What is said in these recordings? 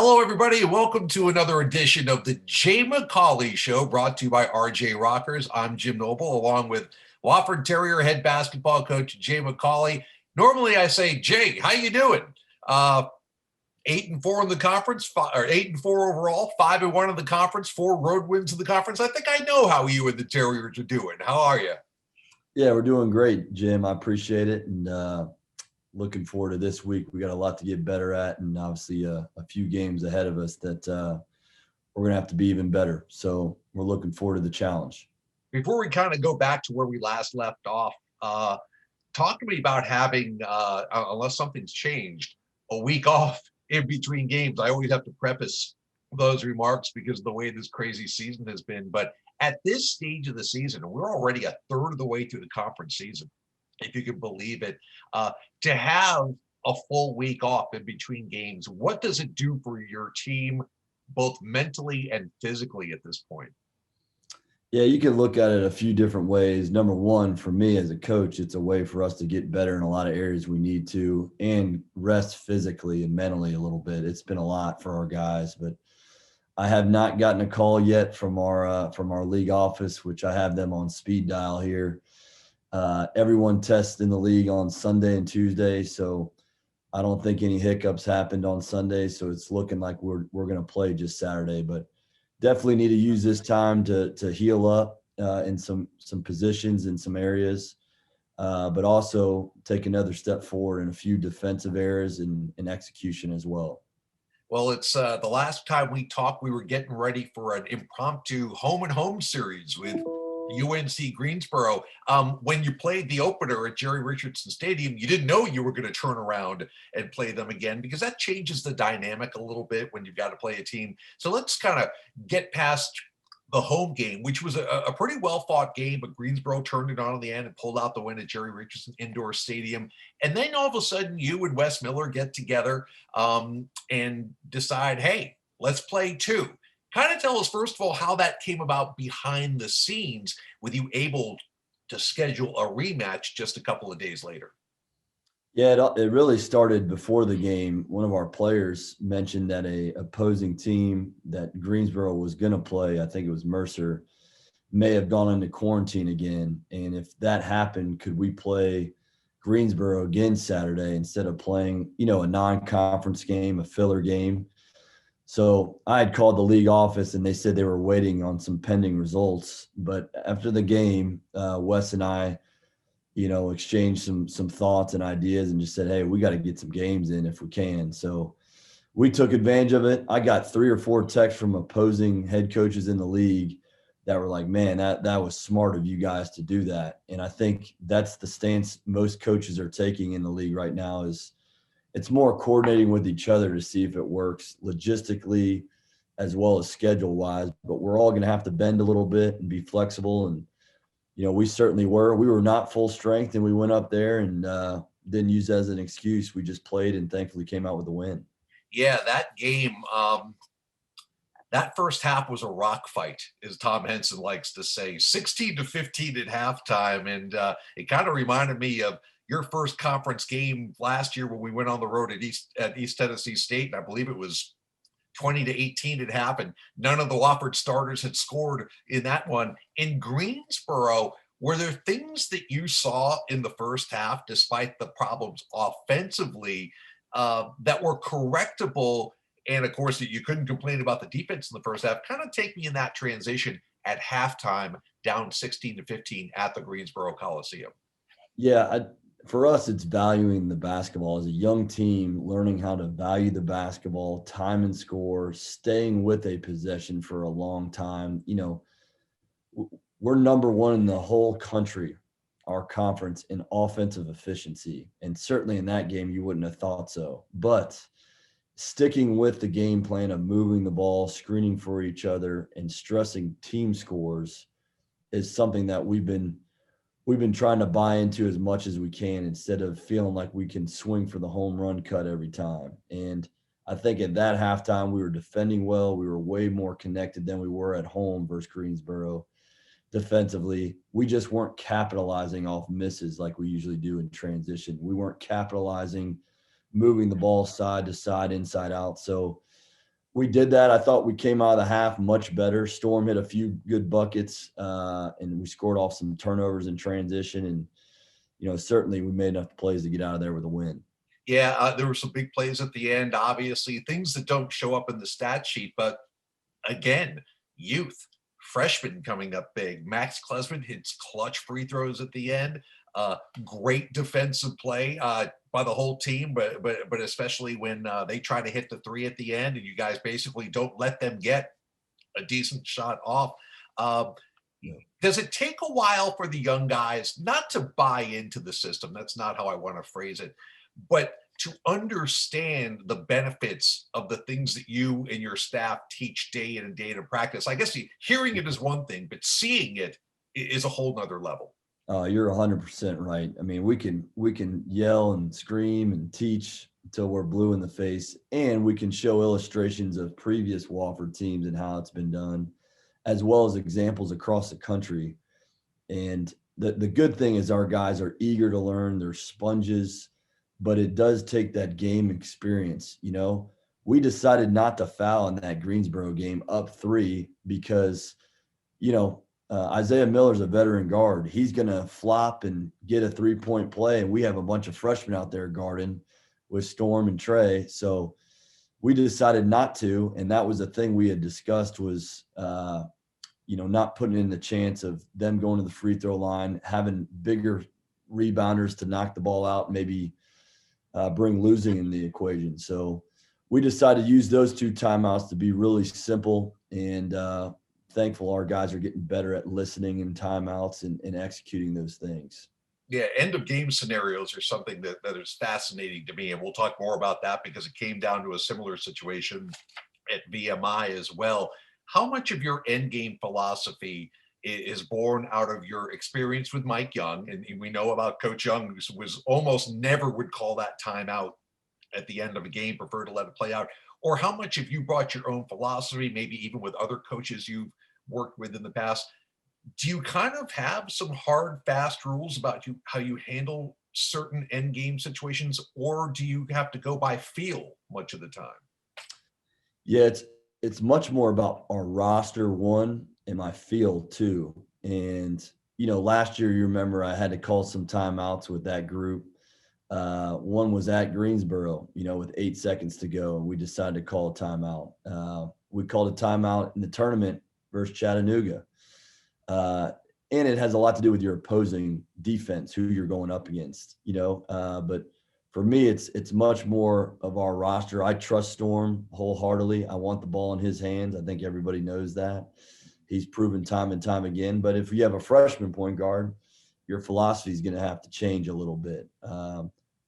Hello, everybody, and welcome to another edition of the Jay McCauley Show, brought to you by RJ Rockers. I'm Jim Noble, along with Wofford Terrier head basketball coach Jay McCauley. Normally, I say, Jay, how you doing? 8-4 in the conference, or 8-4 overall, 5-1 in the conference, 4 road wins in the conference. I think I know how you and the Terriers are doing. How are you? Yeah, we're doing great, Jim. I appreciate it, and looking forward to this week. We got a lot to get better at, and obviously a few games ahead of us that we're going to have to be even better. So we're looking forward to the challenge. Before we kind of go back to where we last left off, talk to me about having, unless something's changed, a week off in between games. I always have to preface those remarks because of the way this crazy season has been. But at this stage of the season, we're already a third of the way through the conference season, if you can believe it. To have a full week off in between games, what does it do for your team, both mentally and physically at this point? Yeah, you can look at it a few different ways. Number one, for me as a coach, it's a way for us to get better in a lot of areas we need to and rest physically and mentally a little bit. It's been a lot for our guys, but I have not gotten a call yet from our league office, which I have them on speed dial here. Everyone tests in the league on Sunday and Tuesday, so I don't think any hiccups happened on Sunday. So it's looking like we're going to play just Saturday, but definitely need to use this time to heal up in some positions in some areas, but also take another step forward in a few defensive areas and execution as well. Well, it's the last time we talked, we were getting ready for an impromptu home and home series with UNC Greensboro. When you played the opener at Jerry Richardson Stadium, you didn't know you were going to turn around and play them again, because that changes the dynamic a little bit when you've got to play a team. So let's kind of get past the home game, which was a pretty well fought game, but Greensboro turned it on in the end and pulled out the win at Jerry Richardson Indoor Stadium. And then all of a sudden, you and Wes Miller get together and decide, hey, let's play two. Kind of tell us, first of all, how that came about behind the scenes with you able to schedule a rematch just a couple of days later. Yeah, it really started before the game. One of our players mentioned that a opposing team that Greensboro was going to play, I think it was Mercer, may have gone into quarantine again. And if that happened, could we play Greensboro again Saturday instead of playing, a non-conference game, a filler game? So I had called the league office and they said they were waiting on some pending results. But after the game, Wes and I, exchanged some thoughts and ideas and just said, hey, we got to get some games in if we can. So we took advantage of it. I got 3 or 4 texts from opposing head coaches in the league that were like, man, that was smart of you guys to do that. And I think that's the stance most coaches are taking in the league right now, is it's more coordinating with each other to see if it works logistically as well as schedule wise. But we're all going to have to bend a little bit and be flexible. And we certainly were. We were not full strength, and we went up there and didn't use that as an excuse. We just played and thankfully came out with a win. Yeah, that game, that first half was a rock fight, as Tom Henson likes to say, 16-15 at halftime. And it kind of reminded me of your first conference game last year when we went on the road at East Tennessee State. And I believe it was 20-18 had happened. None of the Wofford starters had scored in that one. In Greensboro, were there things that you saw in the first half, despite the problems offensively, that were correctable? And of course, you couldn't complain about the defense in the first half. Kind of take me in that transition at halftime, down 16-15 at the Greensboro Coliseum. Yeah, for us, it's valuing the basketball as a young team, learning how to value the basketball, time and score, staying with a possession for a long time. We're number one in the whole country, our conference, in offensive efficiency. And certainly in that game, you wouldn't have thought so. But sticking with the game plan of moving the ball, screening for each other, and stressing team scores is something that we've been trying to buy into as much as we can, instead of feeling like we can swing for the home run cut every time. And I think at that halftime, we were defending well. We were way more connected than we were at home versus Greensboro. Defensively, we just weren't capitalizing off misses like we usually do in transition. We weren't capitalizing, moving the ball side to side, inside out. So We did that. I thought we came out of the half much better. Storm hit a few good buckets, and we scored off some turnovers in transition. And, certainly we made enough plays to get out of there with a win. Yeah, there were some big plays at the end, obviously, things that don't show up in the stat sheet. But again, youth, freshmen coming up big. Max Klesman hits clutch free throws at the end. Great defensive play by the whole team, but especially when they try to hit the three at the end, and you guys basically don't let them get a decent shot off. Um, does it take a while for the young guys not to buy into the system? That's not how I want to phrase it, but to understand the benefits of the things that you and your staff teach day in and day out in practice. I guess hearing it is one thing, but seeing it is a whole nother level. You're 100% right. I mean, we can yell and scream and teach until we're blue in the face, and we can show illustrations of previous Wofford teams and how it's been done, as well as examples across the country. And the good thing is our guys are eager to learn. They're sponges, but it does take that game experience. We decided not to foul in that Greensboro game up 3 because, Isaiah Miller's a veteran guard. He's going to flop and get a 3-point play, and we have a bunch of freshmen out there guarding with Storm and Trey. So we decided not to, and that was a thing we had discussed was, not putting in the chance of them going to the free throw line, having bigger rebounders to knock the ball out, maybe bring losing in the equation. So we decided to use those 2 timeouts to be really simple, and thankful our guys are getting better at listening in timeouts and executing those things. Yeah, end of game scenarios are something that is fascinating to me. And we'll talk more about that because it came down to a similar situation at VMI as well. How much of your end game philosophy is born out of your experience with Mike Young? And we know about Coach Young, who was almost never would call that timeout at the end of a game, prefer to let it play out. Or how much have you brought your own philosophy, maybe even with other coaches you've worked with in the past? Do you kind of have some hard, fast rules about how you handle certain end game situations, or do you have to go by feel much of the time? Yeah, it's much more about our roster, one, and my feel, two. And, last year, you remember I had to call some timeouts with that group. One was at Greensboro, with 8 seconds to go, and we decided to call a timeout. We called a timeout in the tournament versus Chattanooga. And it has a lot to do with your opposing defense, who you're going up against, but for me, it's much more of our roster. I trust Storm wholeheartedly. I want the ball in his hands. I think everybody knows that. He's proven time and time again. But if you have a freshman point guard, your philosophy is going to have to change a little bit.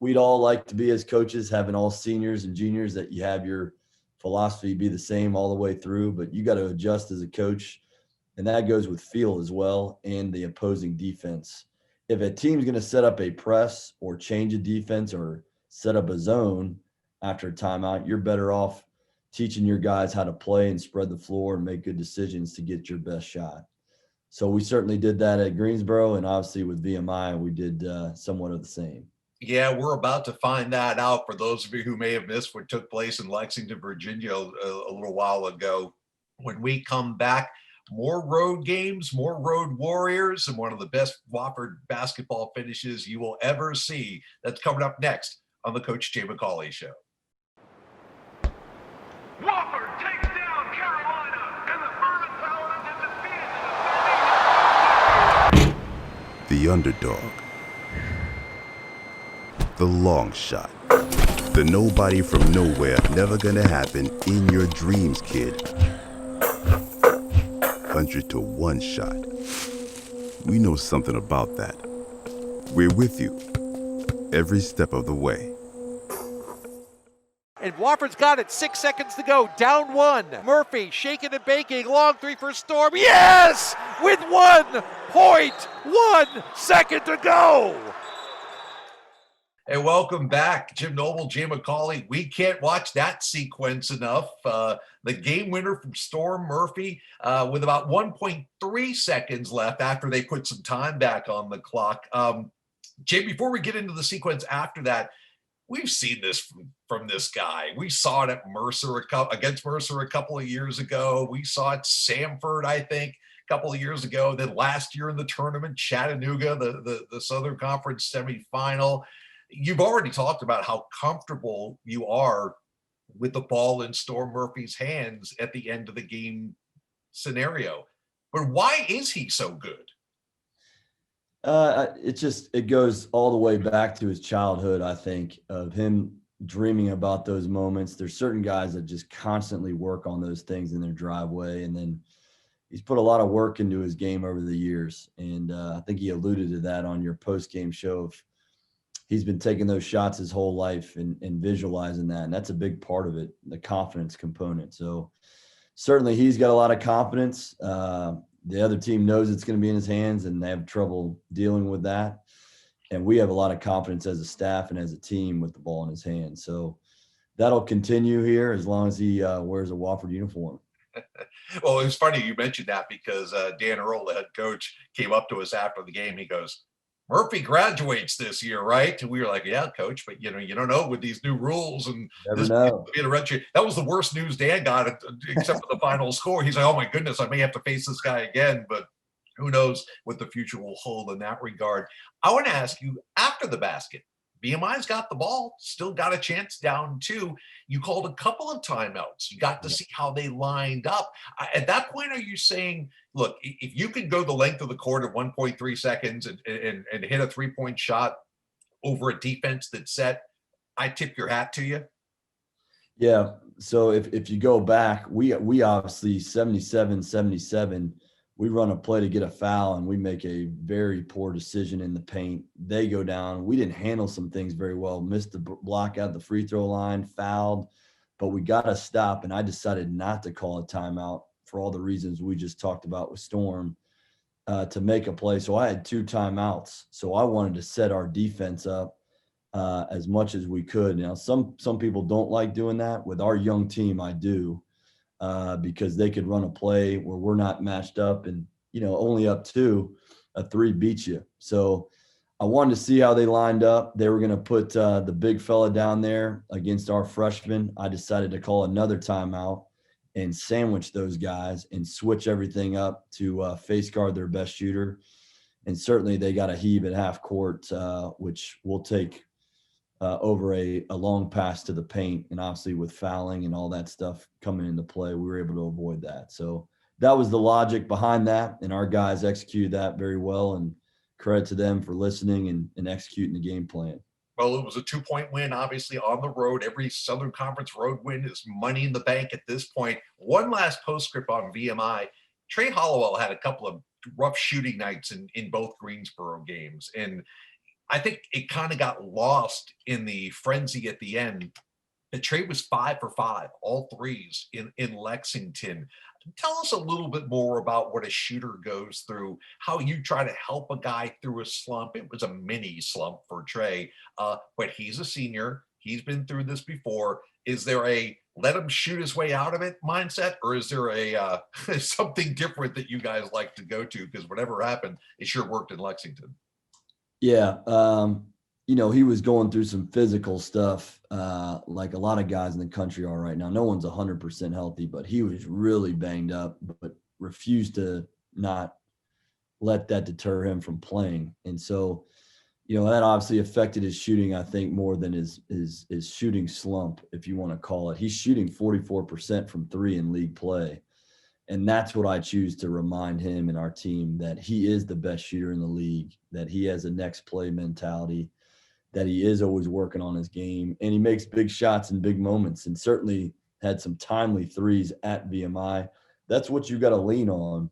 We'd all like to be, as coaches, having all seniors and juniors, that you have your philosophy be the same all the way through, but you got to adjust as a coach. And that goes with feel as well, and the opposing defense. If a team's going to set up a press or change a defense or set up a zone after a timeout, you're better off teaching your guys how to play and spread the floor and make good decisions to get your best shot. So we certainly did that at Greensboro, and obviously with VMI, we did somewhat of the same. Yeah, we're about to find that out for those of you who may have missed what took place in Lexington, Virginia a little while ago. When we come back, more road games, more road warriors, and one of the best Wofford basketball finishes you will ever see. That's coming up next on the Coach Jay McCauley Show. Wofford takes down Carolina, and the Furman Paladins have defeated The underdog. The long shot. The nobody from nowhere, never gonna happen in your dreams, kid. 100 to 1 shot. We know something about that. We're with you every step of the way. And Wofford's got it, 6 seconds to go, down 1. Murphy shaking and baking, long 3 for Storm. Yes! With 1.1 second to go. And welcome back, Jim Noble, Jay McCauley. We can't watch that sequence enough. The game winner from Storm Murphy with about 1.3 seconds left after they put some time back on the clock. Jay, before we get into the sequence after that, we've seen this from this guy. We saw it at Mercer against Mercer a couple of years ago. We saw it Samford, I think, a couple of years ago. Then last year in the tournament, Chattanooga, the Southern Conference semifinal. You've already talked about how comfortable you are with the ball in Storm Murphy's hands at the end of the game scenario. But why is he so good? It goes all the way back to his childhood, I think, of him dreaming about those moments. There's certain guys that just constantly work on those things in their driveway. And then he's put a lot of work into his game over the years. And I think he alluded to that on your post-game show of he's been taking those shots his whole life and visualizing that. And that's a big part of it, the confidence component. So certainly he's got a lot of confidence. The other team knows it's going to be in his hands, and they have trouble dealing with that. And we have a lot of confidence as a staff and as a team with the ball in his hands. So that'll continue here as long as he wears a Wofford uniform. Well, it was funny you mentioned that because Dan Earl, the head coach, came up to us after the game. He goes, Murphy graduates this year, right? And we were like, yeah, coach, but you don't know with these new rules and Never know. being a red shirt. That was the worst news Dan got, except for the final score. He's like, oh my goodness, I may have to face this guy again, but who knows what the future will hold in that regard. I want to ask you, after the basket, VMI's got the ball, still got a chance down two. You called a couple of timeouts. You got to see how they lined up. At that point, are you saying, look, if you could go the length of the court at 1.3 seconds and hit a three-point shot over a defense that's set, I tip your hat to you? Yeah. So if you go back, we obviously 77-77, we run a play to get a foul and we make a very poor decision in the paint. They go down. We didn't handle some things very well, missed the block out the free throw line, fouled, but we got to stop. And I decided not to call a timeout for all the reasons we just talked about with Storm to make a play. So I had 2 timeouts. So I wanted to set our defense up as much as we could. Now, some people don't like doing that. With our young team, I do. Because they could run a play where we're not matched up and, only up 2, a 3 beats you. So I wanted to see how they lined up. They were going to put the big fella down there against our freshman. I decided to call another timeout and sandwich those guys and switch everything up to face guard their best shooter. And certainly they got a heave at half court, which we'll take over a long pass to the paint. And obviously with fouling and all that stuff coming into play, we were able to avoid that. So that was the logic behind that. And our guys executed that very well, and credit to them for listening and executing the game plan. Well, it was a 2-point win, obviously, on the road. Every Southern Conference road win is money in the bank at this point. One last postscript on VMI. Trey Hollowell had a couple of rough shooting nights in both Greensboro games. And I think it kind of got lost in the frenzy at the end. The Trey was 5 for 5, all threes in Lexington. Tell us a little bit more about what a shooter goes through, how you try to help a guy through a slump. It was a mini slump for Trey, but he's a senior. He's been through this before. Is there a let him shoot his way out of it mindset, or is there a something different that you guys like to go to? Because whatever happened, it sure worked in Lexington. Yeah. He was going through some physical stuff, like a lot of guys in the country are right now. No one's 100% healthy, but he was really banged up, but refused to not let that deter him from playing. And so, that obviously affected his shooting, I think, more than his shooting slump, if you want to call it. He's shooting 44% from 3 in league play. And that's what I choose to remind him and our team, that he is the best shooter in the league, that he has a next play mentality, that he is always working on his game, and he makes big shots in big moments, and certainly had some timely threes at VMI. That's what you got to lean on.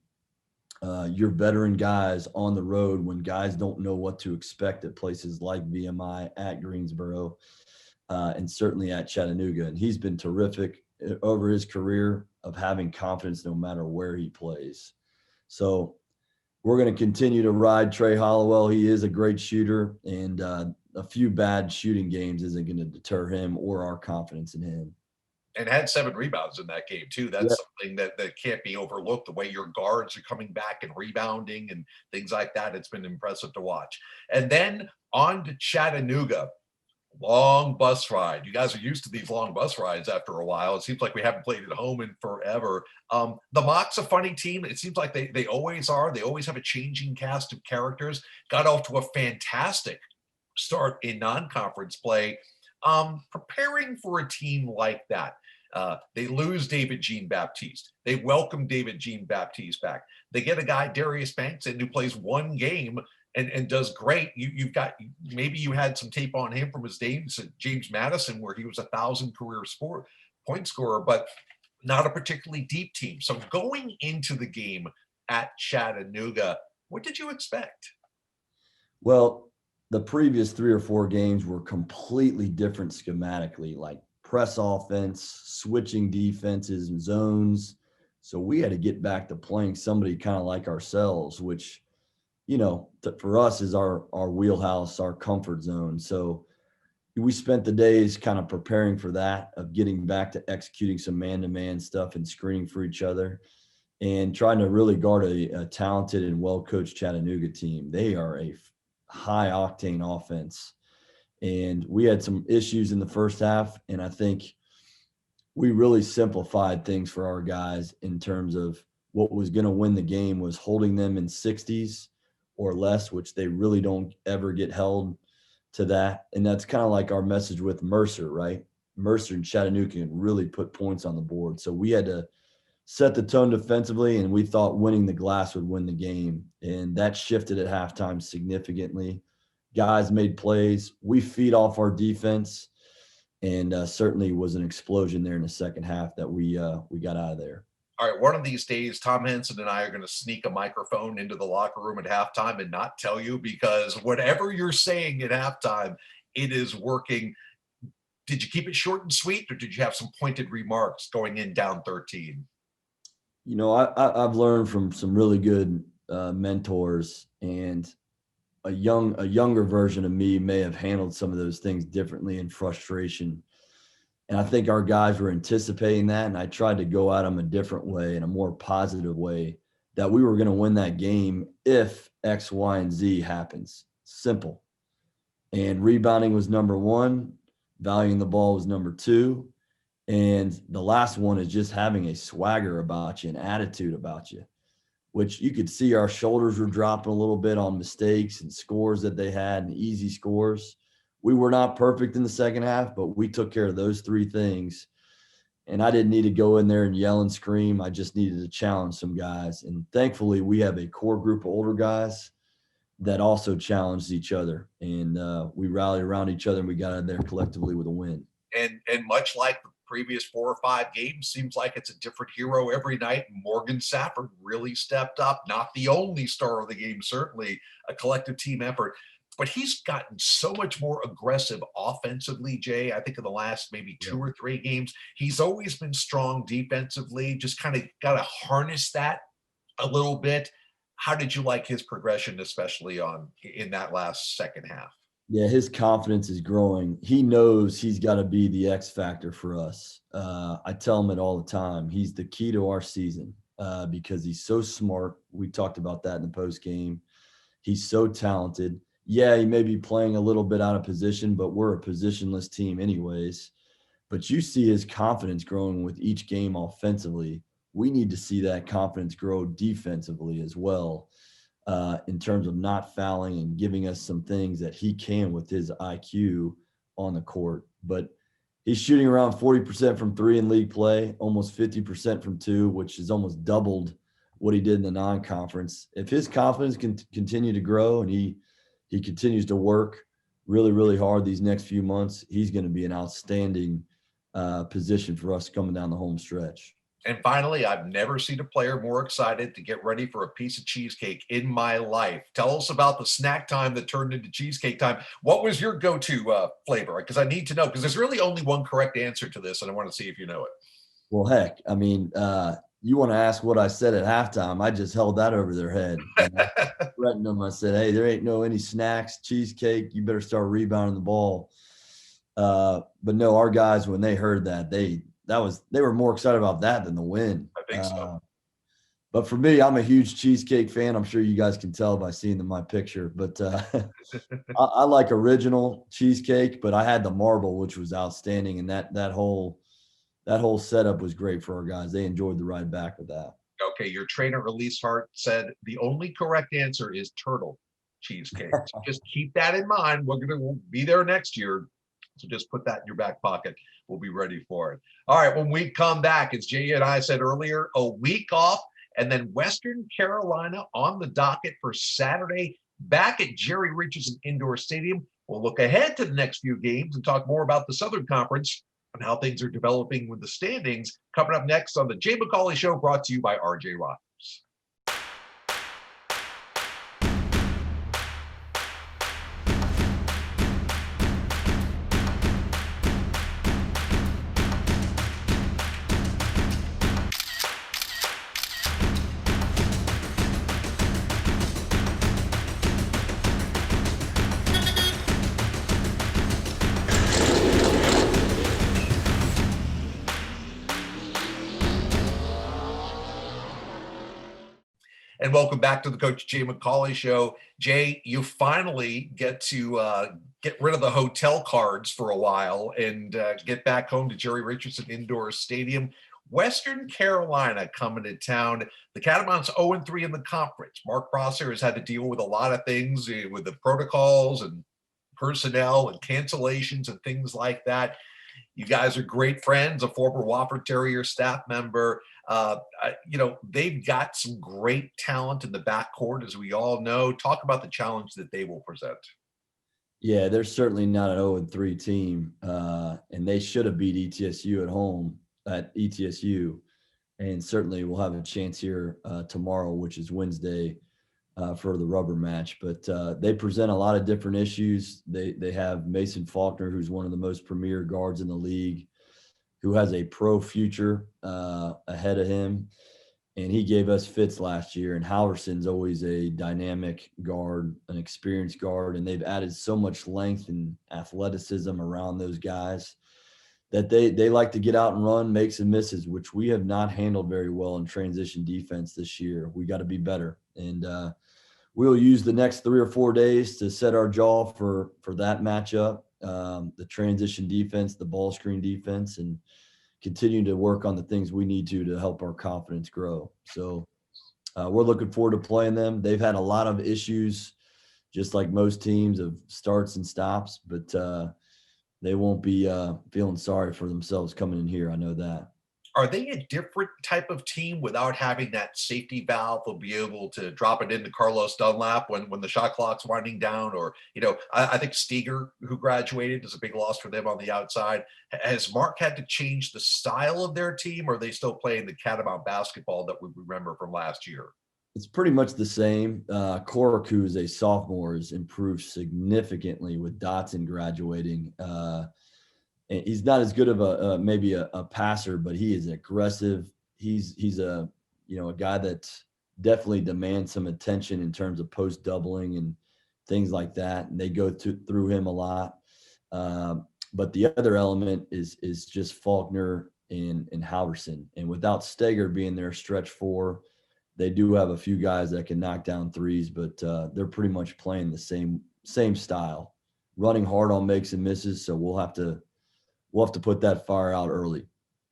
Your veteran guys on the road, when guys don't know what to expect at places like VMI, at Greensboro, and certainly at Chattanooga. And he's been terrific over his career of having confidence no matter where he plays. So we're going to continue to ride Trey Hollowell. He is a great shooter, and a few bad shooting games isn't going to deter him or our confidence in him. And had 7 rebounds in that game too. That's something that can't be overlooked. The way your guards are coming back and rebounding and things like that, it's been impressive to watch. And then on to Chattanooga. Long bus ride. You guys are used to these long bus rides after a while. It seems like we haven't played at home in forever. The Mocs a funny team. It seems like they always are. They always have a changing cast of characters. Got off to a fantastic start in non-conference play. Preparing for a team like that. They lose David Jean Baptiste. They welcome David Jean Baptiste back. They get a guy, Darius Banks, in who plays one game and does great. You've got, maybe you had some tape on him from his days at James Madison, where he was 1,000 career point scorer, but not a particularly deep team. So going into the game at Chattanooga, what did you expect? Well, the previous 3 or 4 games were completely different schematically, like press offense, switching defenses and zones. So we had to get back to playing somebody kind of like ourselves, which, you know, for us is our wheelhouse, our comfort zone. So we spent the days kind of preparing for that, of getting back to executing some man-to-man stuff and screening for each other and trying to really guard a talented and well-coached Chattanooga team. They are a high octane offense. And we had some issues in the first half. And I think we really simplified things for our guys in terms of what was going to win the game was holding them in 60s or less, which they really don't ever get held to that. And that's kind of like our message with Mercer, right? Mercer and Chattanooga can really put points on the board. So we had to set the tone defensively, and we thought winning the glass would win the game. And that shifted at halftime significantly. Guys made plays. We feed off our defense, and certainly was an explosion there in the second half that we got out of there. All right, one of these days, Tom Henson and I are going to sneak a microphone into the locker room at halftime and not tell you, because whatever you're saying at halftime, it is working. Did you keep it short and sweet, or did you have some pointed remarks going in down 13? You know, I've learned from some really good mentors, and a younger version of me may have handled some of those things differently in frustration. And I think our guys were anticipating that, and I tried to go at them a different way, in a more positive way, that we were going to win that game if X, Y, and Z happens. Simple. And rebounding was number 1. Valuing the ball was number 2. And the last one is just having a swagger about you, an attitude about you, which you could see our shoulders were dropping a little bit on mistakes and scores that they had, and easy scores. We were not perfect in the second half, but we took care of those 3 things. And I didn't need to go in there and yell and scream. I just needed to challenge some guys. And thankfully, we have a core group of older guys that also challenged each other. And we rallied around each other, and we got out of there collectively with a win. And much like the previous 4 or 5 games, seems like it's a different hero every night. Morgan Safford really stepped up. Not the only star of the game, certainly a collective team effort. But he's gotten so much more aggressive offensively, Jay. I think in the last maybe 2 or 3 games, he's always been strong defensively, just kind of got to harness that a little bit. How did you like his progression, especially in that last second half? Yeah, his confidence is growing. He knows he's got to be the X factor for us. I tell him it all the time. He's the key to our season because he's so smart. We talked about that in the post game. He's so talented. Yeah, he may be playing a little bit out of position, but we're a positionless team anyways. But you see his confidence growing with each game offensively. We need to see that confidence grow defensively as well, in terms of not fouling and giving us some things that he can with his IQ on the court. But he's shooting around 40% from 3 in league play, almost 50% from 2, which is almost doubled what he did in the non-conference. If his confidence can continue to grow and he continues to work really, really hard these next few months, he's going to be an outstanding position for us coming down the home stretch. And finally, I've never seen a player more excited to get ready for a piece of cheesecake in my life. Tell us about the snack time that turned into cheesecake time. What was your go-to flavor? Because I need to know, because there's really only one correct answer to this, and I want to see if you know it. Well, heck, I mean, you want to ask what I said at halftime. I just held that over their head. And I threatened them. I said, hey, there ain't any snacks, cheesecake. You better start rebounding the ball. But no, our guys, when they heard that, they were more excited about that than the win. I think so. But for me, I'm a huge cheesecake fan. I'm sure you guys can tell by seeing my picture. But I like original cheesecake, but I had the marble, which was outstanding, and that whole setup was great for our guys. They enjoyed the ride back with that. Okay, your trainer Elise Hart said the only correct answer is turtle cheesecake. So just keep that in mind. We'll be there next year. So just put that in your back pocket. We'll be ready for it. All right, when we come back, as Jay and I said earlier, a week off, and then Western Carolina on the docket for Saturday back at Jerry Richardson Indoor Stadium. We'll look ahead to the next few games and talk more about the Southern Conference and how things are developing with the standings coming up next on the Jay McCauley Show, brought to you by RJ Rogers. And welcome back to the Coach Jay McCauley Show. Jay, you finally get to get rid of the hotel cards for a while and get back home to Jerry Richardson Indoor Stadium. Western Carolina coming to town. The Catamounts 0-3 in the conference. Mark Prosser has had to deal with a lot of things with the protocols and personnel and cancellations and things like that. You guys are great friends, a former Wofford Terrier staff member. They've got some great talent in the backcourt, as we all know. Talk about the challenge that they will present. Yeah, they're certainly not an 0-3 team, and they should have beat ETSU at home at ETSU, and certainly we'll have a chance here tomorrow, which is Wednesday, for the rubber match. But they present a lot of different issues. They have Mason Faulkner, who's one of the most premier guards in the league, who has a pro future ahead of him. And he gave us fits last year. And Halverson's always a dynamic guard, an experienced guard. And they've added so much length and athleticism around those guys that they like to get out and run, make some misses, which we have not handled very well in transition defense this year. We got to be better. And we'll use the next 3 or 4 days to set our jaw for that matchup, the transition defense, the ball screen defense, and continue to work on the things we need to help our confidence grow. So we're looking forward to playing them. They've had a lot of issues, just like most teams, of starts and stops, but they won't be feeling sorry for themselves coming in here. I know that. Are they a different type of team without having that safety valve? They'll be able to drop it into Carlos Dunlap when the shot clock's winding down, or, I think Steger, who graduated, is a big loss for them on the outside. Has Mark had to change the style of their team, or are they still playing the Catamount basketball that we remember from last year? It's pretty much the same. Cork, who is a sophomore, has improved significantly with Dotson graduating. He's not as good of maybe a passer, but he is aggressive. He's a guy that definitely demands some attention in terms of post doubling and things like that. And they go through him a lot. But the other element is just Faulkner and Halverson. And without Steger being their stretch 4, they do have a few guys that can knock down threes, but they're pretty much playing the same style, running hard on makes and misses. So we'll have to put that fire out early.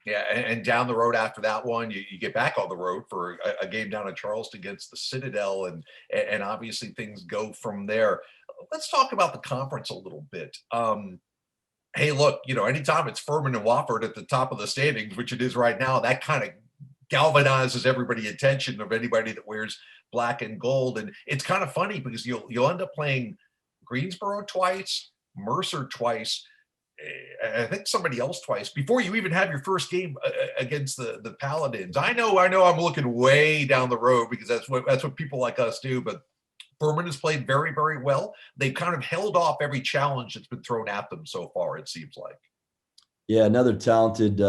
Yeah, and down the road after that one, you get back on the road for a game down in Charleston against the Citadel, and obviously things go from there. Let's talk about the conference a little bit. Hey, look, anytime it's Furman and Wofford at the top of the standings, which it is right now, that kind of galvanizes everybody's attention of anybody that wears black and gold. And it's kind of funny because you'll end up playing Greensboro twice, Mercer twice, I think somebody else twice before you even have your first game against the Paladins. I know I'm looking way down the road because that's what people like us do, but Furman has played very, very well. They've kind of held off every challenge that's been thrown at them so far, it seems like. Yeah, another talented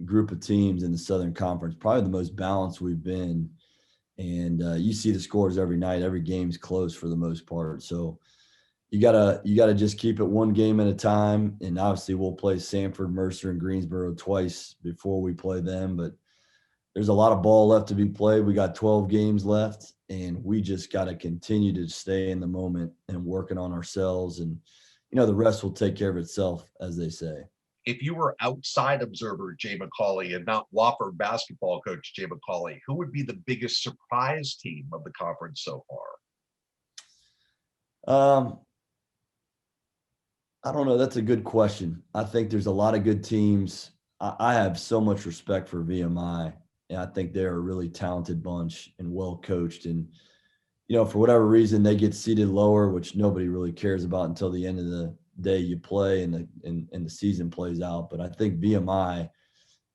group of teams in the Southern Conference, probably the most balanced we've been. And you see the scores every night. Every game's close for the most part. So you gotta just keep it one game at a time. And obviously we'll play Sanford, Mercer, and Greensboro twice before we play them. But there's a lot of ball left to be played. We got 12 games left, and we just got to continue to stay in the moment and working on ourselves. And, the rest will take care of itself, as they say. If you were outside observer Jay McCauley and not Wofford basketball coach Jay McCauley, who would be the biggest surprise team of the conference so far? I don't know. That's a good question. I think there's a lot of good teams. I have so much respect for VMI, and I think they're a really talented bunch and well coached. And, for whatever reason, they get seated lower, which nobody really cares about until the end of the day you play and the season plays out. But I think VMI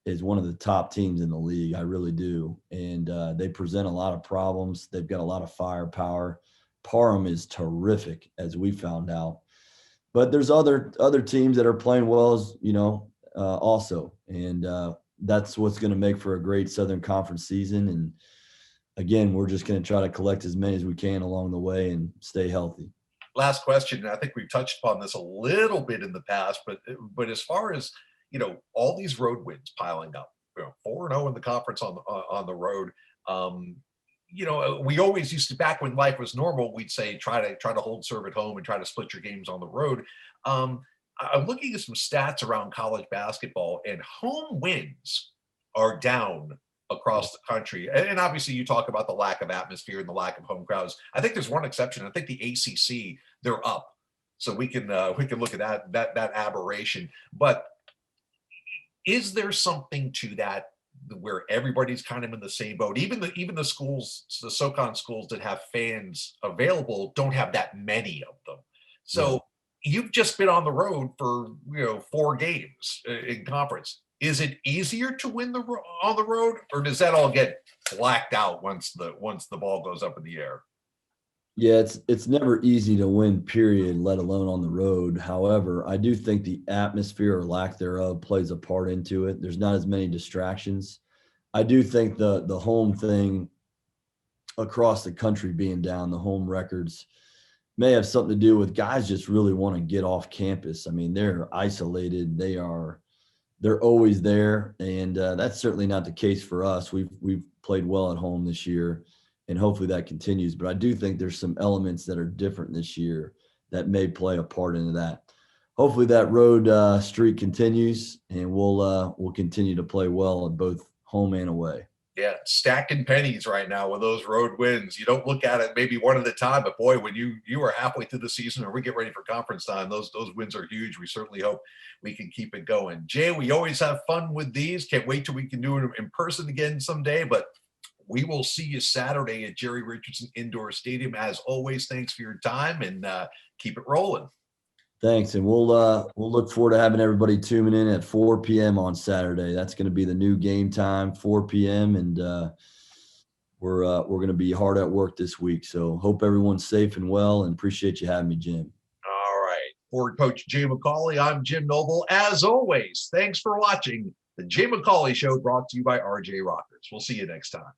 is one of the top teams in the league. I really do. And they present a lot of problems. They've got a lot of firepower. Parham is terrific, as we found out. But there's other teams that are playing well, as also. And that's what's going to make for a great Southern Conference season. And again, we're just going to try to collect as many as we can along the way and stay healthy. Last question, and I think we've touched upon this a little bit in the past, but as far as all these road wins piling up, 4-0 in the conference on the road. We always used to, back when life was normal, we'd say try to hold serve at home and try to split your games on the road. I'm looking at some stats around college basketball, and home wins are down across the country. And obviously you talk about the lack of atmosphere and the lack of home crowds. I think there's one exception. I think the ACC, they're up. So we can look at that aberration. But is there something to that where everybody's kind of in the same boat? Even the schools, the SoCon schools that have fans available don't have that many of them. So you've just been on the road for 4 games in conference. Is it easier to win on the road, or does that all get blacked out once the ball goes up in the air? Yeah, it's never easy to win, period, let alone on the road. However, I do think the atmosphere or lack thereof plays a part into it. There's not as many distractions. I do think the home thing across the country being down, the home records, may have something to do with guys just really want to get off campus. I mean, they're isolated. They're always there, and that's certainly not the case for us. We've played well at home this year, and hopefully that continues. But I do think there's some elements that are different this year that may play a part into that. Hopefully that road streak continues, and we'll continue to play well at both home and away. Yeah, stacking pennies right now with those road wins. You don't look at it maybe one at a time, but boy, when you are halfway through the season or we get ready for conference time, those wins are huge. We certainly hope we can keep it going. Jay, we always have fun with these. Can't wait till we can do it in person again someday, but we will see you Saturday at Jerry Richardson Indoor Stadium. As always, thanks for your time, and keep it rolling. Thanks, and we'll look forward to having everybody tuning in at 4 p.m. on Saturday. That's going to be the new game time, 4 p.m., and we're going to be hard at work this week. So hope everyone's safe and well, and appreciate you having me, Jim. All right, for Coach Jay McCauley, I'm Jim Noble. As always, thanks for watching the Jay McCauley Show, brought to you by RJ Rockers. We'll see you next time.